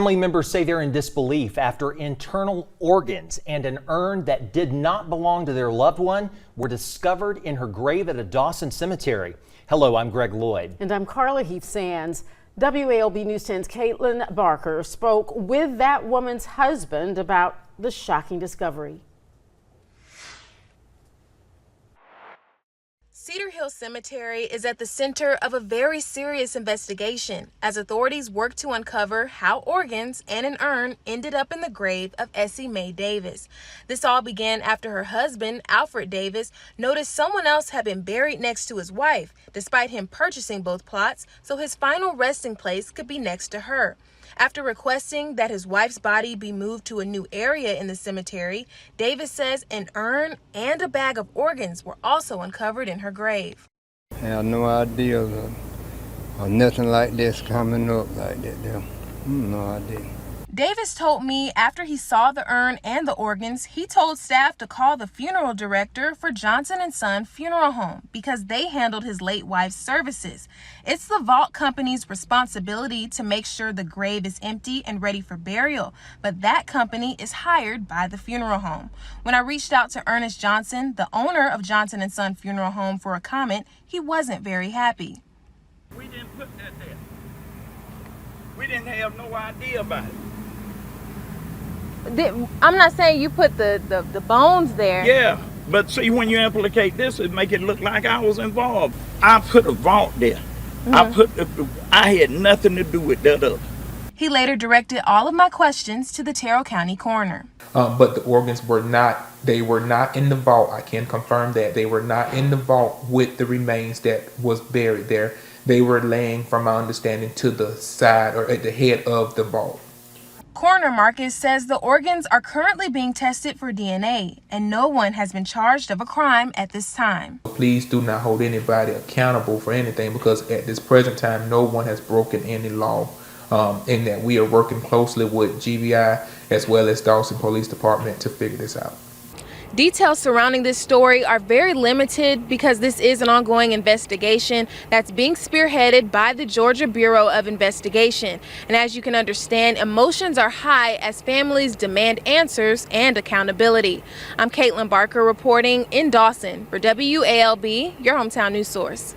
Family members say they're in disbelief after internal organs and an urn that did not belong to their loved one were discovered in her grave at a Dawson cemetery. Hello, I'm Greg Lloyd. And I'm Carla Heath Sands. WALB News 10's Caitlin Barker spoke with that woman's husband about the shocking discovery. Cedar Hill Cemetery is at the center of a very serious investigation as authorities work to uncover how organs and an urn ended up in the grave of Essie Mae Davis. This all began after her husband, Alfred Davis, noticed someone else had been buried next to his wife, despite him purchasing both plots so his final resting place could be next to her. After requesting that his wife's body be moved to a new area in the cemetery, Davis says an urn and a bag of organs were also uncovered in her grave. I had no idea of nothing like this coming up like that there. No idea. Davis told me after he saw the urn and the organs, he told staff to call the funeral director for Johnson & Son Funeral Home because they handled his late wife's services. It's the vault company's responsibility to make sure the grave is empty and ready for burial, but that company is hired by the funeral home. When I reached out to Ernest Johnson, the owner of Johnson & Son Funeral Home, for a comment, he wasn't very happy. We didn't put that there. We didn't have no idea about it. I'm not saying you put the bones there. Yeah, but see, when you implicate this, it make it look like I was involved. I put a vault there. I had nothing to do with that other. He later directed all of my questions to the Terrell County coroner. But the organs were not in the vault. I can confirm that they were not in the vault with the remains that was buried there. They were laying, from my understanding, to the side or at the head of the vault. Coroner Marcus says the organs are currently being tested for DNA and no one has been charged of a crime at this time. Please do not hold anybody accountable for anything because at this present time, no one has broken any law. In that we are working closely with GBI as well as Dawson Police Department to figure this out. Details surrounding this story are very limited because this is an ongoing investigation that's being spearheaded by the Georgia Bureau of Investigation. And as you can understand, emotions are high as families demand answers and accountability. I'm Caitlin Barker reporting in Dawson for WALB, your hometown news source.